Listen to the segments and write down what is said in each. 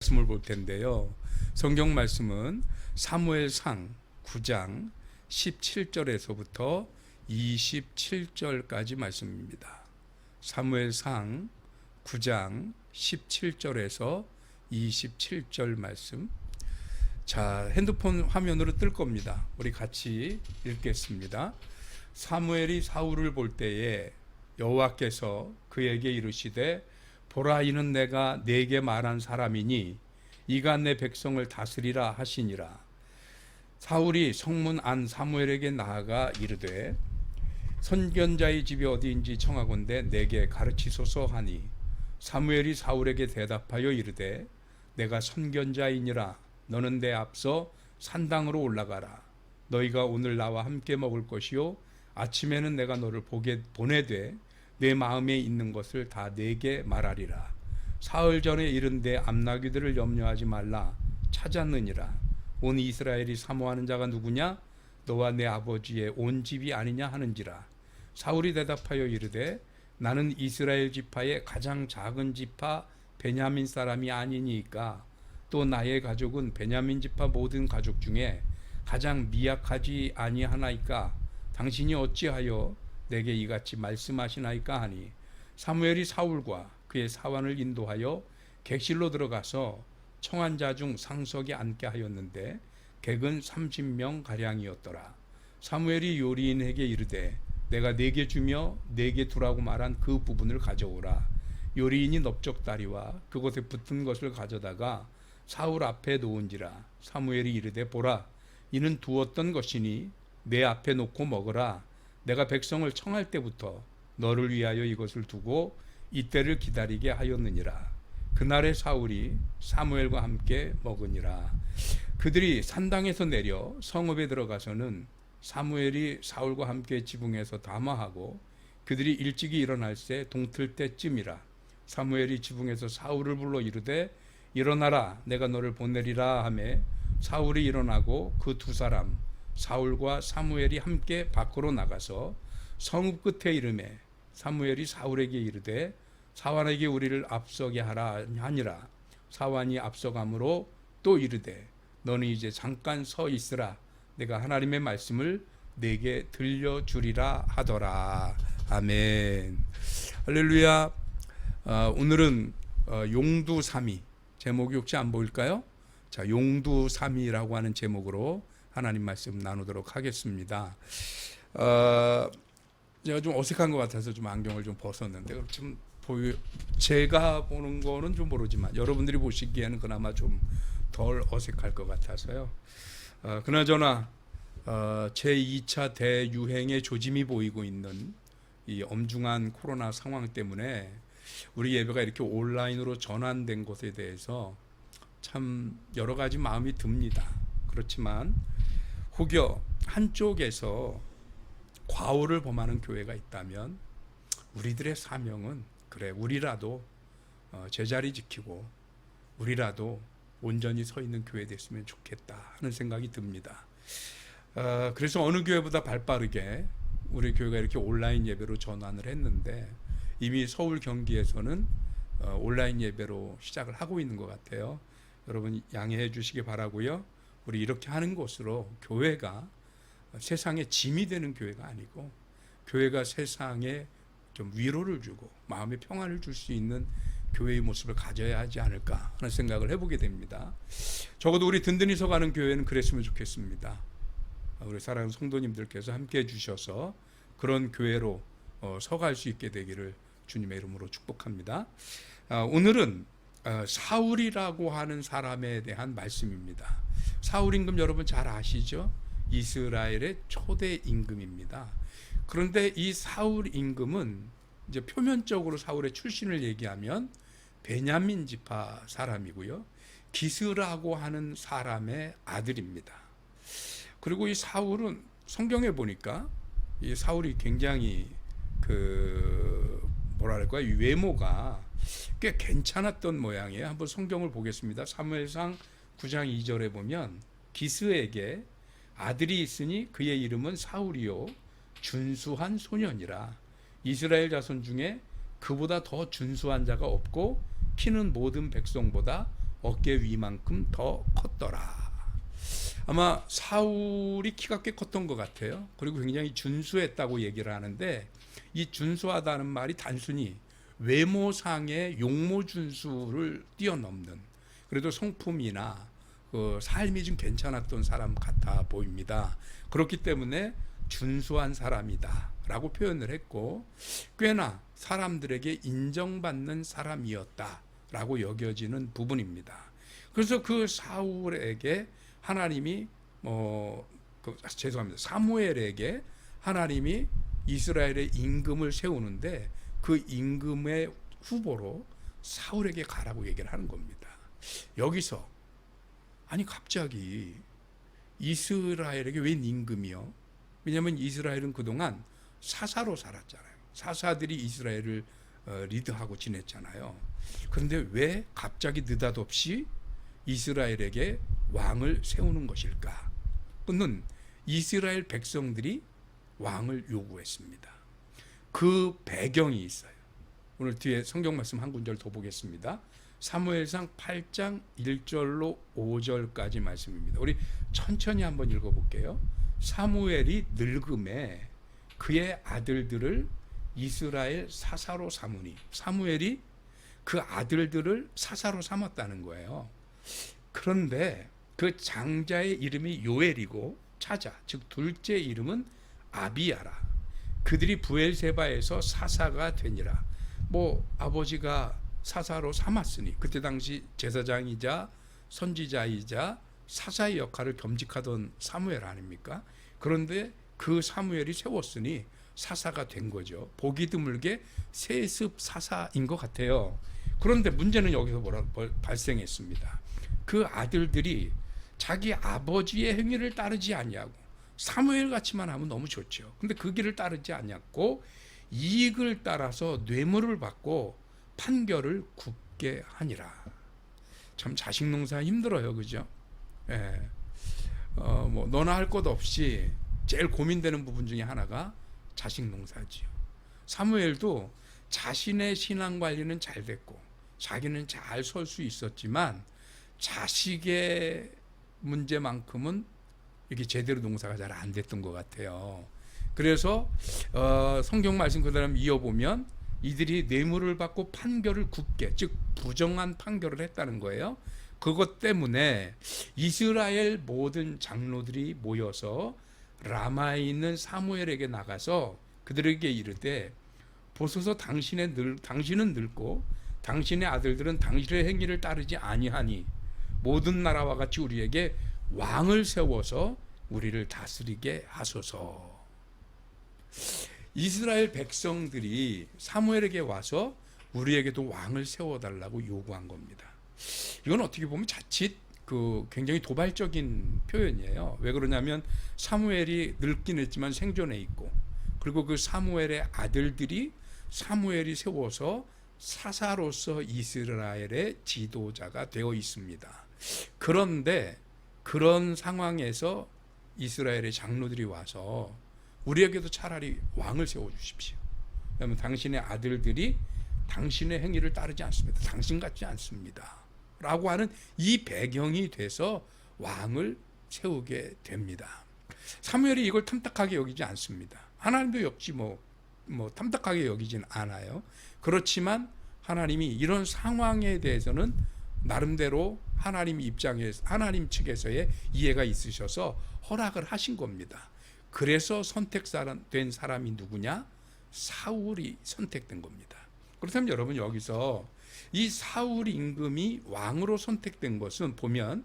말씀을 볼 텐데요. 성경 말씀은 사무엘상 9장 17절에서부터 27절까지 말씀입니다. 사무엘상 9장 17절에서 27절 말씀. 자, 핸드폰 화면으로 뜰 겁니다. 우리 같이 읽겠습니다. 사무엘이 사울을 볼 때에 여호와께서 그에게 이르시되 보라, 이는 내가 네게 말한 사람이니 이가 내 백성을 다스리라 하시니라. 사울이 성문 안 사무엘에게 나아가 이르되 선견자의 집이 어디인지 청하건대 내게 가르치소서 하니, 사무엘이 사울에게 대답하여 이르되 내가 선견자이니라. 너는 내 앞서 산당으로 올라가라. 너희가 오늘 나와 함께 먹을 것이요 아침에는 내가 너를 보내되 내 마음에 있는 것을 다 내게 말하리라. 사흘 전에 이른데 암나귀들을 염려하지 말라. 찾았느니라. 온 이스라엘이 사모하는 자가 누구냐? 너와 내 아버지의 온 집이 아니냐 하는지라. 사울이 대답하여 이르되 나는 이스라엘 지파의 가장 작은 지파 베냐민 사람이 아니니까, 또 나의 가족은 베냐민 지파 모든 가족 중에 가장 미약하지 아니하나이까. 당신이 어찌하여 내게 이같이 말씀하시나이까 하니, 사무엘이 사울과 그의 사환을 인도하여 객실로 들어가서 청한 자 중 상석에 앉게 하였는데 객은 30명 가량이었더라. 사무엘이 요리인에게 이르되 내가 네게 주며 네게 두라고 말한 그 부분을 가져오라. 요리인이 넓적다리와 그곳에 붙은 것을 가져다가 사울 앞에 놓은지라. 사무엘이 이르되 보라, 이는 두었던 것이니 내 앞에 놓고 먹으라. 내가 백성을 청할 때부터 너를 위하여 이것을 두고 이때를 기다리게 하였느니라. 그날에 사울이 사무엘과 함께 먹으니라. 그들이 산당에서 내려 성읍에 들어가서는 사무엘이 사울과 함께 지붕에서 담화하고, 그들이 일찍이 일어날새 동틀 때쯤이라. 사무엘이 지붕에서 사울을 불러 이르되 일어나라, 내가 너를 보내리라 하매 사울이 일어나고 그 두 사람 사울과 사무엘이 함께 밖으로 나가서 성읍 끝에 이르매 사무엘이 사울에게 이르되 사환에게 우리를 앞서게 하라 하니라. 사환이 앞서가므로 또 이르되 너는 이제 잠깐 서 있으라. 내가 하나님의 말씀을 내게 들려주리라 하더라. 아멘. 할렐루야. 오늘은 용두삼위, 제목이 혹시 안 보일까요? 자, 용두삼위라고 하는 제목으로 하나님 말씀 나누도록 하겠습니다. 제가 좀 어색한 것 같아서 좀 안경을 좀 벗었는데, 좀 제가 보는 거는 좀 모르지만 여러분들이 보시기에는 그나마 좀 덜 어색할 것 같아서요. 그나저나 제2차 대유행의 조짐이 보이고 있는 이 엄중한 코로나 상황 때문에 우리 예배가 이렇게 온라인으로 전환된 것에 대해서 참 여러 가지 마음이 듭니다. 그렇지만 혹여 한쪽에서 과오를 범하는 교회가 있다면 우리들의 사명은 그래, 우리라도 제자리 지키고 우리라도 온전히 서 있는 교회 됐으면 좋겠다 하는 생각이 듭니다. 그래서 어느 교회보다 발빠르게 우리 교회가 이렇게 온라인 예배로 전환을 했는데, 이미 서울 경기에서는 온라인 예배로 시작을 하고 있는 것 같아요. 여러분 양해해 주시기 바라고요. 우리 이렇게 하는 것으로 교회가 세상에 짐이 되는 교회가 아니고, 교회가 세상에 좀 위로를 주고 마음의 평안을 줄 수 있는 교회의 모습을 가져야 하지 않을까 하는 생각을 해보게 됩니다. 적어도 우리 든든히 서가는 교회는 그랬으면 좋겠습니다. 우리 사랑하는 성도님들께서 함께 해주셔서 그런 교회로 서갈 수 있게 되기를 주님의 이름으로 축복합니다. 오늘은 사울이라고 하는 사람에 대한 말씀입니다. 사울 임금 여러분 잘 아시죠? 이스라엘의 초대 임금입니다. 그런데 이 사울 임금은 이제 표면적으로 사울의 출신을 얘기하면 베냐민 지파 사람이고요, 기스라고 하는 사람의 아들입니다. 그리고 이 사울은 성경에 보니까 이 사울이 굉장히 뭐랄까요, 외모가 꽤 괜찮았던 모양이에요. 한번 성경을 보겠습니다. 사무엘상 9장 2절에 보면 기스에게 아들이 있으니 그의 이름은 사울이요 준수한 소년이라. 이스라엘 자손 중에 그보다 더 준수한 자가 없고 키는 모든 백성보다 어깨 위만큼 더 컸더라. 아마 사울이 키가 꽤 컸던 것 같아요. 그리고 굉장히 준수했다고 얘기를 하는데, 이 준수하다는 말이 단순히 외모상의 용모 준수를 뛰어넘는, 그래도 성품이나 그 삶이 좀 괜찮았던 사람 같아 보입니다. 그렇기 때문에 준수한 사람이다 라고 표현을 했고, 꽤나 사람들에게 인정받는 사람이었다 라고 여겨지는 부분입니다. 그래서 그 사울에게 하나님이 죄송합니다. 사무엘에게 하나님이 이스라엘의 임금을 세우는데, 그 임금의 후보로 사울에게 가라고 얘기를 하는 겁니다. 여기서 아니 갑자기 이스라엘에게 웬 임금이요? 왜냐하면 이스라엘은 그동안 사사로 살았잖아요. 사사들이 이스라엘을 리드하고 지냈잖아요. 그런데 왜 갑자기 느닷없이 이스라엘에게 왕을 세우는 것일까? 그는 이스라엘 백성들이 왕을 요구했습니다. 그 배경이 있어요. 오늘 뒤에 성경 말씀 한 구절 더 보겠습니다. 사무엘상 8장 1절로 5절까지 말씀입니다. 우리 천천히 한번 읽어볼게요. 사무엘이 늙음에 그의 아들들을 이스라엘 사사로 삼으니, 사무엘이 그 아들들을 사사로 삼았다는 거예요. 그런데 그 장자의 이름이 요엘이고 차자, 즉 둘째 이름은 아비야라. 그들이 부엘세바에서 사사가 되니라. 아버지가 사사로 삼았으니, 그때 당시 제사장이자 선지자이자 사사의 역할을 겸직하던 사무엘 아닙니까? 그런데 그 사무엘이 세웠으니 사사가 된 거죠. 보기 드물게 세습 사사인 것 같아요. 그런데 문제는 여기서 발생했습니다. 그 아들들이 자기 아버지의 행위를 따르지 아니하고, 사무엘 같이만 하면 너무 좋죠. 근데 그 길을 따르지 않았고 이익을 따라서 뇌물을 받고 판결을 굽게 하니라. 참 자식 농사 힘들어요, 그죠? 예. 너나 할 것 없이 제일 고민되는 부분 중에 하나가 자식 농사지요. 사무엘도 자신의 신앙 관리는 잘 됐고 자기는 잘 설 수 있었지만 자식의 문제만큼은 이게 제대로 농사가 잘 안 됐던 것 같아요. 그래서 성경 말씀 그대로 이어보면 이들이 뇌물을 받고 판결을 굽게, 즉 부정한 판결을 했다는 거예요. 그것 때문에 이스라엘 모든 장로들이 모여서 라마에 있는 사무엘에게 나가서 그들에게 이르되, 보소서 당신은 늙고 당신의 아들들은 당신의 행위를 따르지 아니하니 모든 나라와 같이 우리에게 왕을 세워서 우리를 다스리게 하소서. 이스라엘 백성들이 사무엘에게 와서 우리에게도 왕을 세워달라고 요구한 겁니다. 이건 어떻게 보면 자칫 굉장히 도발적인 표현이에요. 왜 그러냐면 사무엘이 늙긴 했지만 생존해 있고, 그리고 그 사무엘의 아들들이 사무엘이 세워서 사사로서 이스라엘의 지도자가 되어 있습니다. 그런데 그런 상황에서 이스라엘의 장로들이 와서 우리에게도 차라리 왕을 세워주십시오. 왜냐하면 당신의 아들들이 당신의 행위를 따르지 않습니다. 당신 같지 않습니다. 라고 하는 이 배경이 돼서 왕을 세우게 됩니다. 사무엘이 이걸 탐탁하게 여기지 않습니다. 하나님도 역시 탐탁하게 여기진 않아요. 그렇지만 하나님이 이런 상황에 대해서는 나름대로 하나님 측에서의 이해가 있으셔서 허락을 하신 겁니다. 그래서 선택된 사람이 누구냐? 사울이 선택된 겁니다. 그렇다면 여러분, 여기서 이 사울 임금이 왕으로 선택된 것은 보면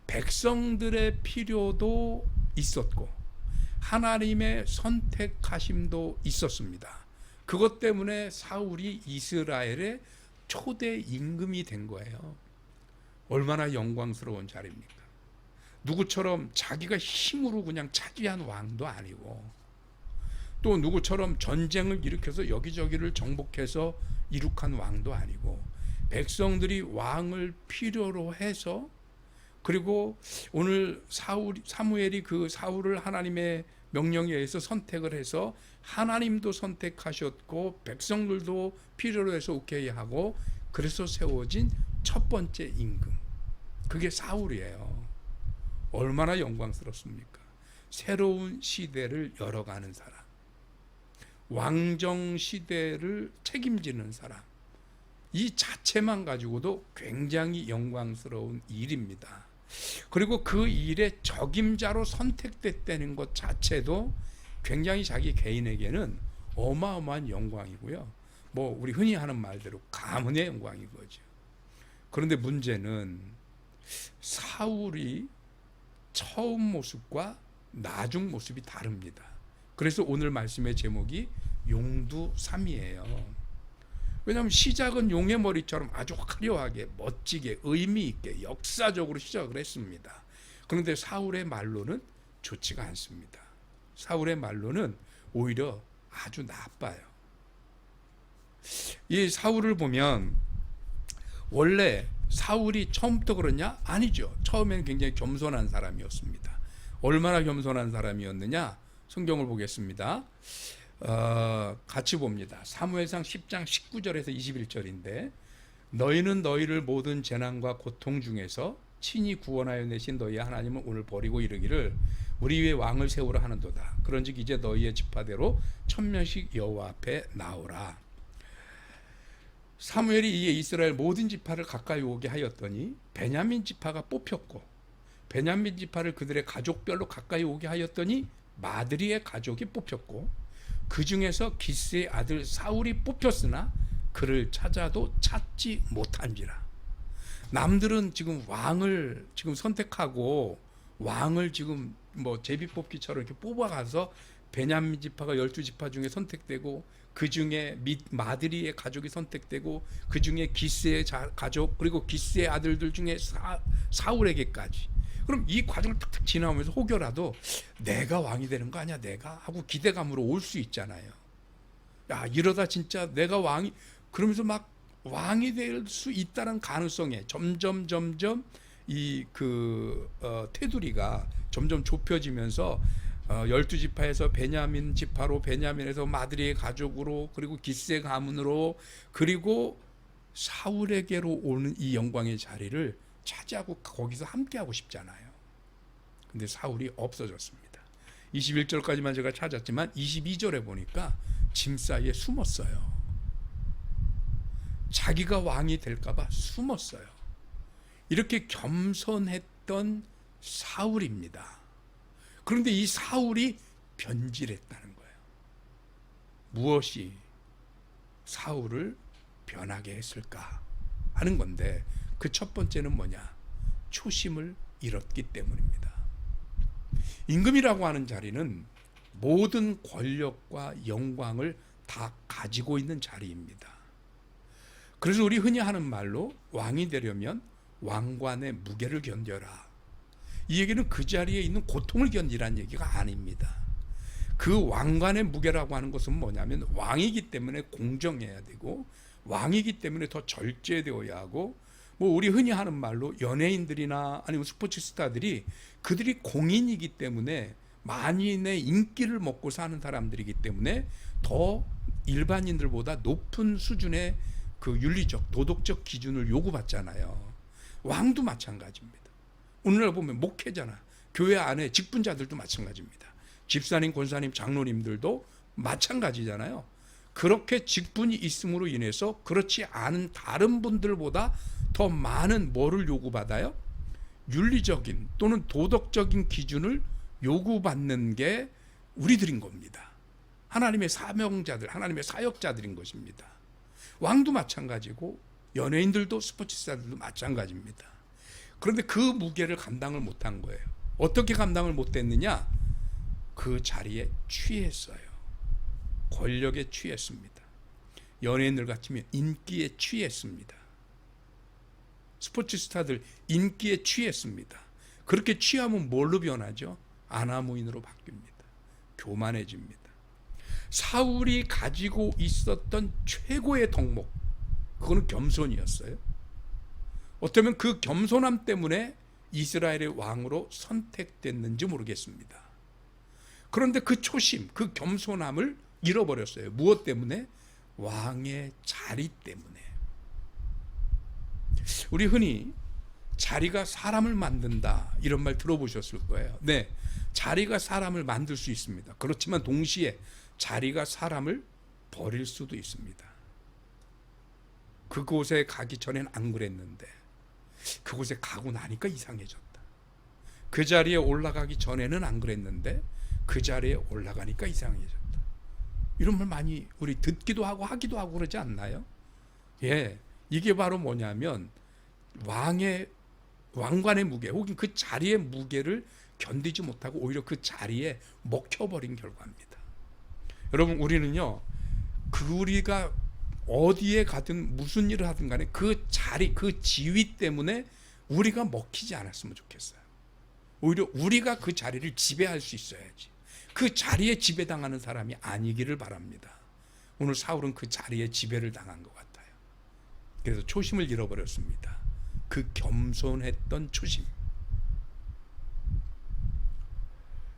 백성들의 필요도 있었고 하나님의 선택하심도 있었습니다. 그것 때문에 사울이 이스라엘의 초대 임금이 된 거예요. 얼마나 영광스러운 자리입니까? 누구처럼 자기가 힘으로 그냥 차지한 왕도 아니고, 또 누구처럼 전쟁을 일으켜서 여기저기를 정복해서 이룩한 왕도 아니고, 백성들이 왕을 필요로 해서, 그리고 오늘 사무엘이 그 사울을 하나님의 명령에 의해서 선택을 해서 하나님도 선택하셨고 백성들도 필요로 해서 오케이 하고, 그래서 세워진 첫 번째 임금, 그게 사울이에요. 얼마나 영광스럽습니까? 새로운 시대를 열어가는 사람, 왕정 시대를 책임지는 사람, 이 자체만 가지고도 굉장히 영광스러운 일입니다. 그리고 그 일의 적임자로 선택됐다는 것 자체도 굉장히 자기 개인에게는 어마어마한 영광이고요. 뭐 우리 흔히 하는 말대로 가문의 영광인 거죠. 그런데 문제는 사울이 처음 모습과 나중 모습이 다릅니다. 그래서 오늘 말씀의 제목이 용두삼이에요. 왜냐하면 시작은 용의 머리처럼 아주 화려하게 멋지게 의미 있게 역사적으로 시작을 했습니다. 그런데 사울의 말로는 좋지가 않습니다. 사울의 말로는 오히려 아주 나빠요. 이 사울을 보면 원래 사울이 처음부터 그러냐? 아니죠. 처음에는 굉장히 겸손한 사람이었습니다. 얼마나 겸손한 사람이었느냐? 성경을 보겠습니다. 같이 봅니다. 사무엘상 10장 19절에서 21절인데 너희는 너희를 모든 재난과 고통 중에서 친히 구원하여 내신 너희 하나님은 오늘 버리고 이르기를 우리 위에 왕을 세우라 하는도다. 그런즉 이제 너희의 지파대로 1000명씩 여호와 앞에 나오라. 사무엘이 이에 이스라엘 모든 지파를 가까이 오게 하였더니 베냐민 지파가 뽑혔고 베냐민 지파를 그들의 가족별로 가까이 오게 하였더니 마드리의 가족이 뽑혔고 그 중에서 기스의 아들 사울이 뽑혔으나 그를 찾아도 찾지 못한지라. 남들은 지금 왕을 지금 선택하고 왕을 지금 뭐 제비뽑기처럼 이렇게 뽑아가서 베냐민 지파가 12지파 중에 선택되고 그 중에 마드리의 가족이 선택되고 그 중에 기스의 가족 그리고 기스의 아들들 중에 사울에게까지. 그럼 이 과정을 탁탁 지나오면서 혹여라도 내가 왕이 되는 거 아니야 내가 하고 기대감으로 올 수 있잖아요. 야 이러다 진짜 내가 왕이 그러면서 막 왕이 될 수 있다는 가능성에 점점 이 테두리가 점점 좁혀지면서 12지파에서 베냐민 지파로 베냐민에서 마드리의 가족으로 그리고 기스의 가문으로 그리고 사울에게로 오는 이 영광의 자리를 차지하고 거기서 함께하고 싶잖아요. 근데 사울이 없어졌습니다. 21절까지만 제가 찾았지만 22절에 보니까 짐 사이에 숨었어요. 자기가 왕이 될까봐 숨었어요. 이렇게 겸손했던 사울입니다. 그런데 이 사울이 변질했다는 거예요. 무엇이 사울을 변하게 했을까 하는 건데 그 첫 번째는 뭐냐? 초심을 잃었기 때문입니다. 임금이라고 하는 자리는 모든 권력과 영광을 다 가지고 있는 자리입니다. 그래서 우리 흔히 하는 말로 왕이 되려면 왕관의 무게를 견뎌라. 이 얘기는 그 자리에 있는 고통을 견디라는 얘기가 아닙니다. 그 왕관의 무게라고 하는 것은 뭐냐면 왕이기 때문에 공정해야 되고 왕이기 때문에 더 절제되어야 하고 뭐 우리 흔히 하는 말로 연예인들이나 아니면 스포츠 스타들이 그들이 공인이기 때문에 만인의 인기를 먹고 사는 사람들이기 때문에 더 일반인들보다 높은 수준의 그 윤리적 도덕적 기준을 요구받잖아요. 왕도 마찬가지입니다. 오늘날 보면 목회자나 교회 안에 직분자들도 마찬가지입니다. 집사님, 권사님, 장로님들도 마찬가지잖아요. 그렇게 직분이 있음으로 인해서 그렇지 않은 다른 분들보다 더 많은 뭐를 요구받아요? 윤리적인 또는 도덕적인 기준을 요구받는 게 우리들인 겁니다. 하나님의 사명자들, 하나님의 사역자들인 것입니다. 왕도 마찬가지고 연예인들도 스포츠스타들도 마찬가지입니다. 그런데 그 무게를 감당을 못한 거예요. 어떻게 감당을 못했느냐? 그 자리에 취했어요. 권력에 취했습니다. 연예인들 같으면 인기에 취했습니다. 스포츠 스타들 인기에 취했습니다. 그렇게 취하면 뭘로 변하죠? 아나무인으로 바뀝니다. 교만해집니다. 사울이 가지고 있었던 최고의 덕목, 그거는 겸손이었어요. 어쩌면 그 겸손함 때문에 이스라엘의 왕으로 선택됐는지 모르겠습니다. 그런데 그 초심, 그 겸손함을 잃어버렸어요. 무엇 때문에? 왕의 자리 때문에. 우리 흔히 자리가 사람을 만든다, 이런 말 들어보셨을 거예요. 네, 자리가 사람을 만들 수 있습니다. 그렇지만 동시에 자리가 사람을 버릴 수도 있습니다. 그곳에 가기 전엔 안 그랬는데 그곳에 가고 나니까 이상해졌다. 그 자리에 올라가기 전에는 안 그랬는데 그 자리에 올라가니까 이상해졌다. 이런 말 많이 우리 듣기도 하고 하기도 하고 그러지 않나요? 예, 이게 바로 뭐냐면 왕관의 무게 혹은 그 자리의 무게를 견디지 못하고 오히려 그 자리에 먹혀버린 결과입니다. 여러분, 우리는요, 우리가 어디에 가든 무슨 일을 하든 간에 그 자리, 그 지위 때문에 우리가 먹히지 않았으면 좋겠어요. 오히려 우리가 그 자리를 지배할 수 있어야지. 그 자리에 지배당하는 사람이 아니기를 바랍니다. 오늘 사울은 그 자리에 지배를 당한 것 같아요. 그래서 초심을 잃어버렸습니다. 그 겸손했던 초심.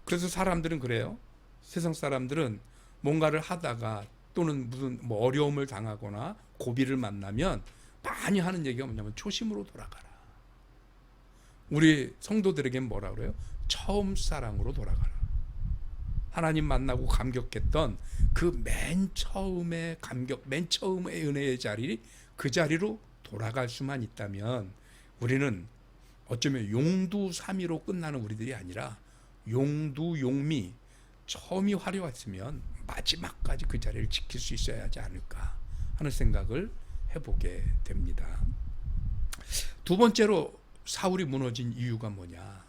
그래서 사람들은 그래요. 세상 사람들은 뭔가를 하다가 또는 무슨 어려움을 당하거나 고비를 만나면 많이 하는 얘기가 뭐냐면 초심으로 돌아가라. 우리 성도들에겐 뭐라 그래요? 처음 사랑으로 돌아가라. 하나님 만나고 감격했던 그 맨 처음의 감격, 맨 처음의 은혜의 자리, 그 자리로 돌아갈 수만 있다면 우리는 어쩌면 용두사미로 끝나는 우리들이 아니라 용두용미, 처음이 화려했으면 마지막까지 그 자리를 지킬 수 있어야 하지 않을까 하는 생각을 해보게 됩니다. 두 번째로 사울이 무너진 이유가 뭐냐?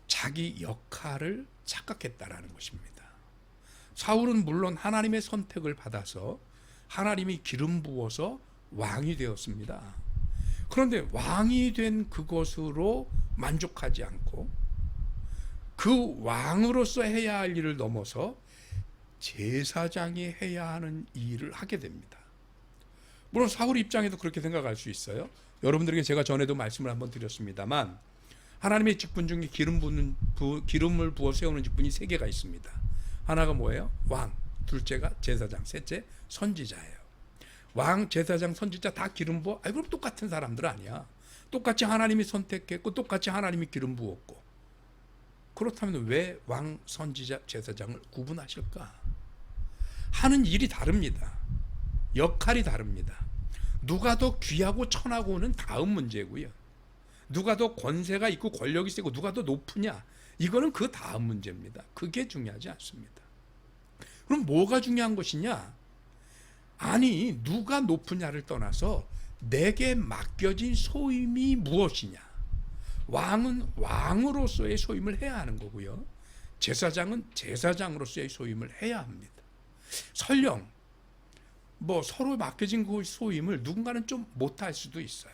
자기 역할을 착각했다라는 것입니다. 사울은 물론 하나님의 선택을 받아서 하나님이 기름 부어서 왕이 되었습니다. 그런데 왕이 된 그것으로 만족하지 않고 그 왕으로서 해야 할 일을 넘어서 제사장이 해야 하는 일을 하게 됩니다. 물론 사울 입장에도 그렇게 생각할 수 있어요. 여러분들에게 제가 전에도 말씀을 한번 드렸습니다만 하나님의 직분 중에 기름을 부어 세우는 직분이 3개가 있습니다. 하나가 뭐예요? 왕, 둘째가 제사장, 셋째 선지자예요. 왕, 제사장, 선지자 다 기름 부어? 그럼 똑같은 사람들 아니야. 똑같이 하나님이 선택했고 똑같이 하나님이 기름 부었고. 그렇다면 왜 왕, 선지자, 제사장을 구분하실까? 하는 일이 다릅니다. 역할이 다릅니다. 누가 더 귀하고 천하고는 다음 문제고요. 누가 더 권세가 있고 권력이 세고 누가 더 높으냐, 이거는 그 다음 문제입니다. 그게 중요하지 않습니다. 그럼 뭐가 중요한 것이냐? 아니, 누가 높으냐를 떠나서 내게 맡겨진 소임이 무엇이냐. 왕은 왕으로서의 소임을 해야 하는 거고요. 제사장은 제사장으로서의 소임을 해야 합니다. 설령 서로 맡겨진 그 소임을 누군가는 좀 못할 수도 있어요.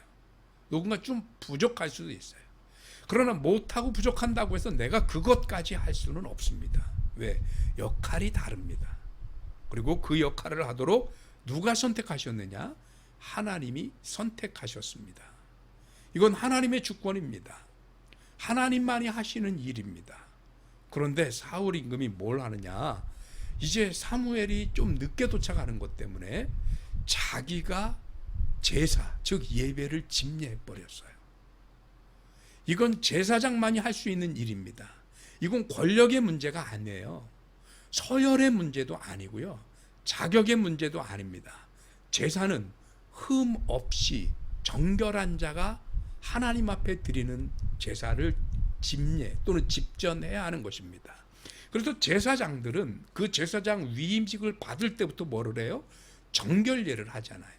누군가 좀 부족할 수도 있어요. 그러나 못하고 부족한다고 해서 내가 그것까지 할 수는 없습니다. 왜? 역할이 다릅니다. 그리고 그 역할을 하도록 누가 선택하셨느냐? 하나님이 선택하셨습니다. 이건 하나님의 주권입니다. 하나님만이 하시는 일입니다. 그런데 사울 임금이 뭘 하느냐? 이제 사무엘이 좀 늦게 도착하는 것 때문에 자기가 제사, 즉 예배를 집례해버렸어요. 이건 제사장만이 할 수 있는 일입니다. 이건 권력의 문제가 아니에요. 서열의 문제도 아니고요. 자격의 문제도 아닙니다. 제사는 흠 없이 정결한 자가 하나님 앞에 드리는 제사를 집례 또는 집전해야 하는 것입니다. 그래서 제사장들은 그 제사장 위임직을 받을 때부터 뭐를 해요? 정결례를 하잖아요.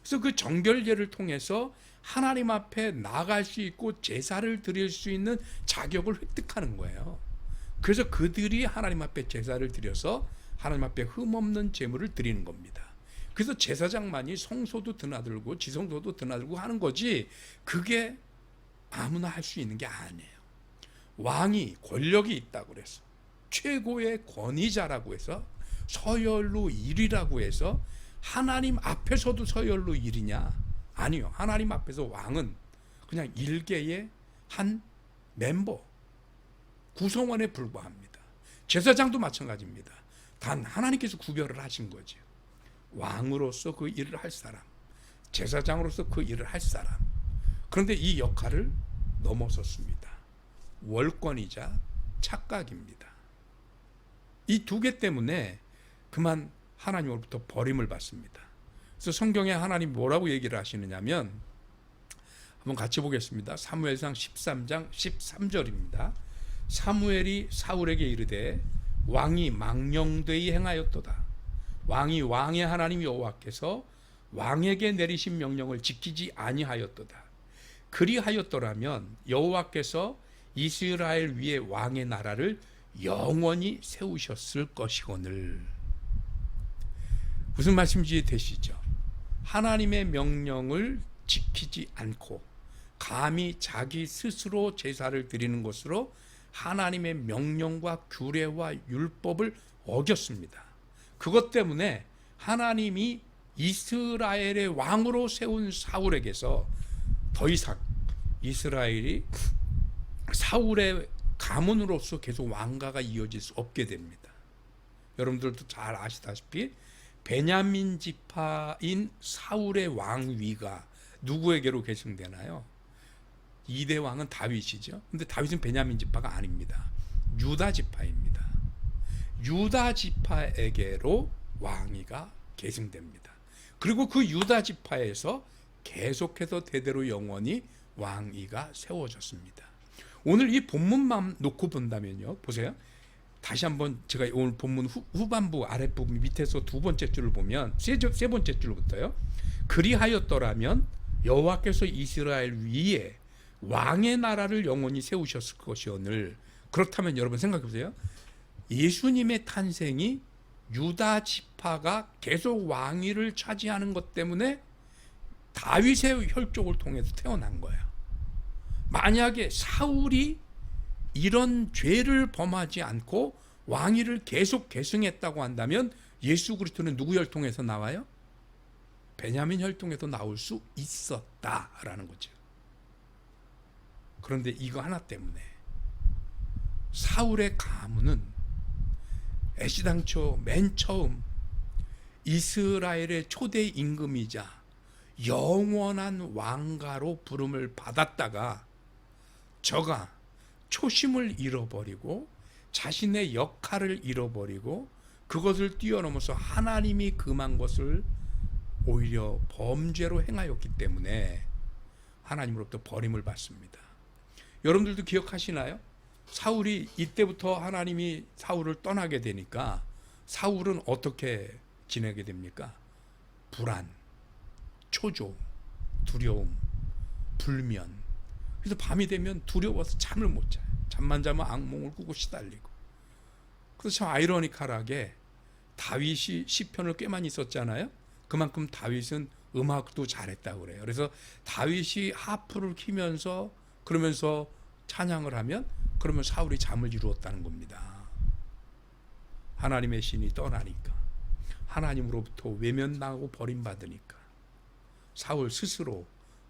그래서 그 정결례를 통해서 하나님 앞에 나아갈 수 있고 제사를 드릴 수 있는 자격을 획득하는 거예요. 그래서 그들이 하나님 앞에 제사를 드려서 하나님 앞에 흠없는 제물을 드리는 겁니다. 그래서 제사장만이 성소도 드나들고 지성소도 드나들고 하는 거지, 그게 아무나 할 수 있는 게 아니에요. 왕이 권력이 있다고 그래서 최고의 권위자라고 해서 서열로 1위라고 해서 하나님 앞에서도 서열로 1위냐? 아니요. 하나님 앞에서 왕은 그냥 일개의 한 멤버, 구성원에 불과합니다. 제사장도 마찬가지입니다. 단 하나님께서 구별을 하신 거죠. 왕으로서 그 일을 할 사람, 제사장으로서 그 일을 할 사람. 그런데 이 역할을 넘어섰습니다. 월권이자 착각입니다. 이 두 개 때문에 그만 하나님으로부터 버림을 받습니다. 그래서 성경에 하나님 뭐라고 얘기를 하시느냐면 한번 같이 보겠습니다. 사무엘상 13장 13절입니다. 사무엘이 사울에게 이르되 왕이 망령되이 행하였도다. 왕이 왕의 하나님 여호와께서 왕에게 내리신 명령을 지키지 아니하였도다. 그리하였더라면 여호와께서 이스라엘 위에 왕의 나라를 영원히 세우셨을 것이거늘. 무슨 말씀인지 되시죠? 하나님의 명령을 지키지 않고 감히 자기 스스로 제사를 드리는 것으로 하나님의 명령과 규례와 율법을 어겼습니다. 그것 때문에 하나님이 이스라엘의 왕으로 세운 사울에게서 더 이상 이스라엘이 사울의 가문으로서 계속 왕가가 이어질 수 없게 됩니다. 여러분들도 잘 아시다시피 베냐민 지파인 사울의 왕위가 누구에게로 계승되나요? 2대 왕은 다윗이죠. 근데 다윗은 베냐민 지파가 아닙니다. 유다 지파입니다. 유다 지파에게로 왕위가 계승됩니다. 그리고 그 유다 지파에서 계속해서 대대로 영원히 왕위가 세워졌습니다. 오늘 이 본문만 놓고 본다면요, 보세요. 다시 한번 제가 오늘 본문 후반부 아랫부분 밑에서 두 번째 줄을 보면 세 번째 줄부터요. 그리하였더라면 여호와께서 이스라엘 위에 왕의 나라를 영원히 세우셨을 것이오늘. 그렇다면 여러분 생각해 보세요. 예수님의 탄생이 유다 지파가 계속 왕위를 차지하는 것 때문에 다윗의 혈족을 통해서 태어난 거예요. 만약에 사울이 이런 죄를 범하지 않고 왕위를 계속 계승했다고 한다면 예수 그리스도는 누구 혈통에서 나와요? 베냐민 혈통에서 나올 수 있었다라는 거죠. 그런데 이거 하나 때문에 사울의 가문은 애시당초 맨 처음 이스라엘의 초대 임금이자 영원한 왕가로 부름을 받았다가 저가 초심을 잃어버리고 자신의 역할을 잃어버리고 그것을 뛰어넘어서 하나님이 금한 것을 오히려 범죄로 행하였기 때문에 하나님으로부터 버림을 받습니다. 여러분들도 기억하시나요? 사울이 이때부터 하나님이 사울을 떠나게 되니까 사울은 어떻게 지내게 됩니까? 불안, 초조, 두려움, 불면. 그래서 밤이 되면 두려워서 잠을 못 자요. 잠만 자면 악몽을 꾸고 시달리고. 그래서 참 아이러니컬하게 다윗이 시편을 꽤 많이 썼잖아요. 그만큼 다윗은 음악도 잘했다고 그래요. 그래서 다윗이 하프를 키면서 그러면서 찬양을 하면 그러면 사울이 잠을 이루었다는 겁니다. 하나님의 신이 떠나니까, 하나님으로부터 외면당하고 버림받으니까 사울 스스로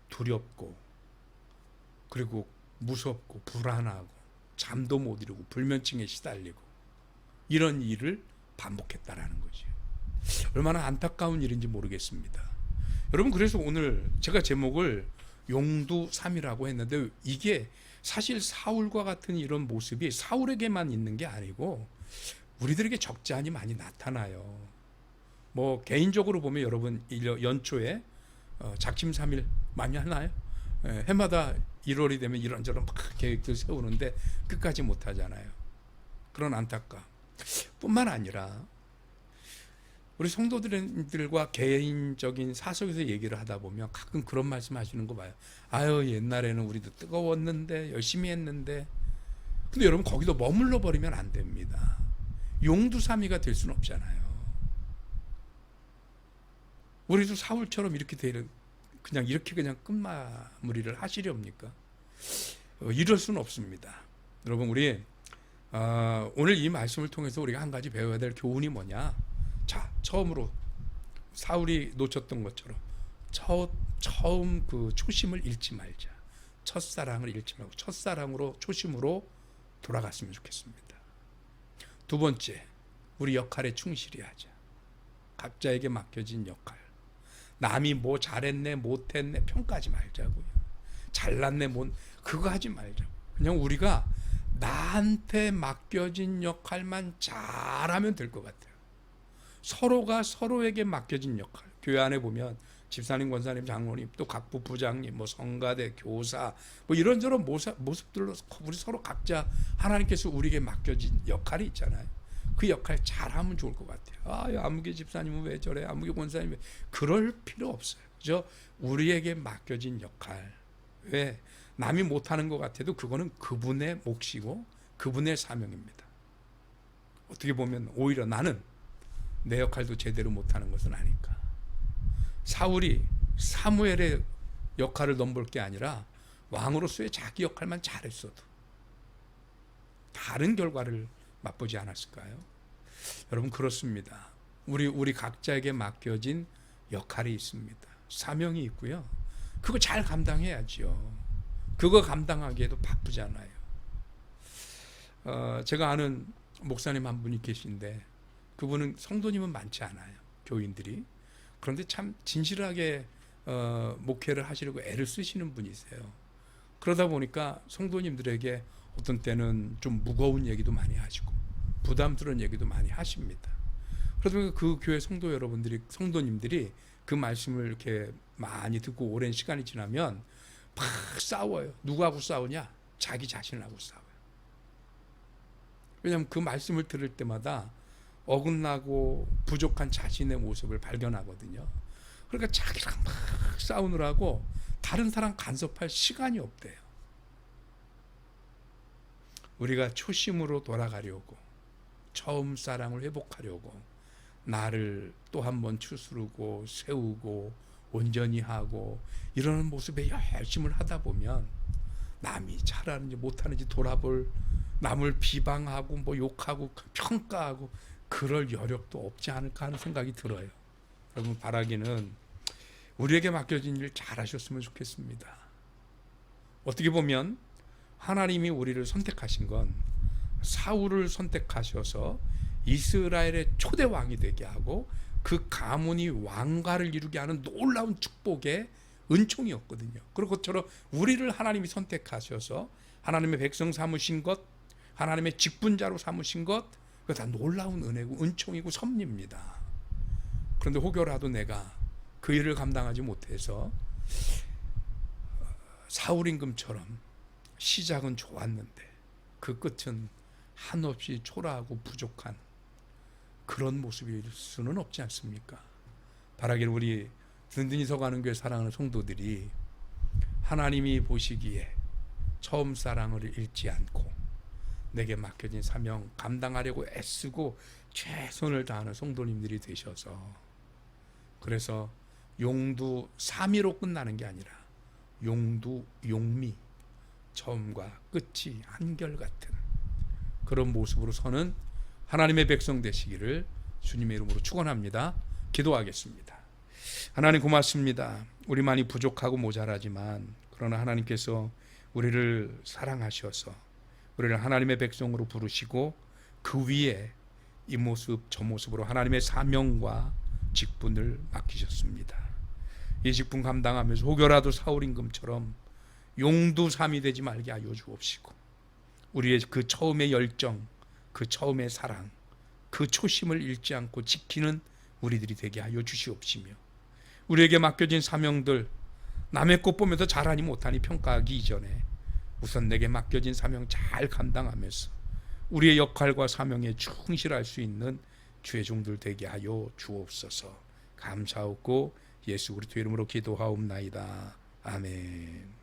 두렵고 그리고 무섭고 불안하고 잠도 못 이루고 불면증에 시달리고 이런 일을 반복했다라는 거죠. 얼마나 안타까운 일인지 모르겠습니다. 여러분, 그래서 오늘 제가 제목을 용두삼이라고 했는데 이게 사실 사울과 같은 이런 모습이 사울에게만 있는 게 아니고 우리들에게 적지 않이 많이 나타나요. 뭐 개인적으로 보면 여러분 연초에 작심삼일 많이 하나요? 해마다 1월이 되면 이런저런 막 계획들 세우는데 끝까지 못 하잖아요. 그런 안타까움 뿐만 아니라 우리 성도들과 개인적인 사석에서 얘기를 하다 보면 가끔 그런 말씀 하시는 거 봐요. 아유, 옛날에는 우리도 뜨거웠는데 열심히 했는데. 근데 여러분, 거기도 머물러 버리면 안 됩니다. 용두사미가 될 수는 없잖아요. 우리도 사울처럼 이렇게 되는, 그냥 이렇게 그냥 끝마무리를 하시렵니까? 이럴 수는 없습니다. 여러분, 우리 오늘 이 말씀을 통해서 우리가 한 가지 배워야 될 교훈이 뭐냐? 자, 처음으로 사울이 놓쳤던 것처럼 처음 그 초심을 잃지 말자. 첫사랑을 잃지 말고 첫사랑으로 초심으로 돌아갔으면 좋겠습니다. 두 번째, 우리 역할에 충실히 하자. 각자에게 맡겨진 역할. 남이 뭐 잘했네 못했네 평가하지 말자고요. 잘났네 뭔 그거 하지 말자. 그냥 우리가 나한테 맡겨진 역할만 잘하면 될 것 같아요. 서로가 서로에게 맡겨진 역할. 교회 안에 보면 집사님, 권사님, 장로님, 또 각부 부장님, 뭐 성가대, 교사, 뭐 이런저런 모습들로 우리 서로 각자 하나님께서 우리에게 맡겨진 역할이 있잖아요. 그 역할 잘하면 좋을 것 같아요. 아, 아무개 집사님은 왜 저래? 아무개 권사님 왜? 그럴 필요 없어요. 그죠? 우리에게 맡겨진 역할. 왜? 남이 못하는 것 같아도 그거는 그분의 몫이고 그분의 사명입니다. 어떻게 보면 오히려 나는 내 역할도 제대로 못하는 것은 아니까. 사울이 사무엘의 역할을 넘볼 게 아니라 왕으로서의 자기 역할만 잘했어도 다른 결과를 맛보지 않았을까요? 여러분 그렇습니다. 우리 각자에게 맡겨진 역할이 있습니다. 사명이 있고요. 그거 잘 감당해야죠. 그거 감당하기에도 바쁘잖아요. 제가 아는 목사님 한 분이 계신데 그분은 성도님은 많지 않아요. 교인들이. 그런데 참 진실하게 목회를 하시려고 애를 쓰시는 분이세요. 그러다 보니까 성도님들에게 어떤 때는 좀 무거운 얘기도 많이 하시고 부담스러운 얘기도 많이 하십니다. 그러다 보니까 그 교회 성도 여러분들이, 성도님들이 그 말씀을 이렇게 많이 듣고 오랜 시간이 지나면 막 싸워요. 누구하고 싸우냐? 자기 자신하고 싸워요. 왜냐하면 그 말씀을 들을 때마다 어긋나고 부족한 자신의 모습을 발견하거든요. 그러니까 자기랑 막 싸우느라고 다른 사람 간섭할 시간이 없대요. 우리가 초심으로 돌아가려고, 처음 사랑을 회복하려고 나를 또 한 번 추스르고 세우고 온전히 하고 이러는 모습에 열심을 하다 보면 남이 잘하는지 못하는지 돌아볼, 남을 비방하고 뭐 욕하고 평가하고 그럴 여력도 없지 않을까 하는 생각이 들어요. 여러분 바라기는 우리에게 맡겨진 일 잘하셨으면 좋겠습니다. 어떻게 보면 하나님이 우리를 선택하신 건 사울을 선택하셔서 이스라엘의 초대 왕이 되게 하고 그 가문이 왕가를 이루게 하는 놀라운 축복의 은총이었거든요. 그런 것처럼 우리를 하나님이 선택하셔서 하나님의 백성 삼으신 것, 하나님의 직분자로 삼으신 것, 그거 다 놀라운 은혜고 은총이고 섭리입니다. 그런데 혹여라도 내가 그 일을 감당하지 못해서 사울 임금처럼 시작은 좋았는데 그 끝은 한없이 초라하고 부족한 그런 모습일 수는 없지 않습니까? 바라기를 우리 든든히 서가는 교회 사랑하는 성도들이 하나님이 보시기에 처음 사랑을 잃지 않고 내게 맡겨진 사명 감당하려고 애쓰고 최선을 다하는 성도님들이 되셔서, 그래서 용두 3위로 끝나는 게 아니라 용두 용미, 처음과 끝이 한결같은 그런 모습으로 서는 하나님의 백성 되시기를 주님의 이름으로 축원합니다. 기도하겠습니다. 하나님 고맙습니다. 우리만이 부족하고 모자라지만 그러나 하나님께서 우리를 사랑하셔서 우리를 하나님의 백성으로 부르시고 그 위에 이 모습 저 모습으로 하나님의 사명과 직분을 맡기셨습니다. 이 직분 감당하면서 혹여라도 사울 임금처럼 용두삼이 되지 말게 하여 주옵시고 우리의 그 처음의 열정, 그 처음의 사랑, 그 초심을 잃지 않고 지키는 우리들이 되게 하여 주시옵시며 우리에게 맡겨진 사명들 남의 것 보면서 잘하니 못하니 평가하기 이전에 우선 내게 맡겨진 사명 잘 감당하면서 우리의 역할과 사명에 충실할 수 있는 주의 종들 되게 하여 주옵소서. 감사하고 예수 그리스도 이름으로 기도하옵나이다. 아멘.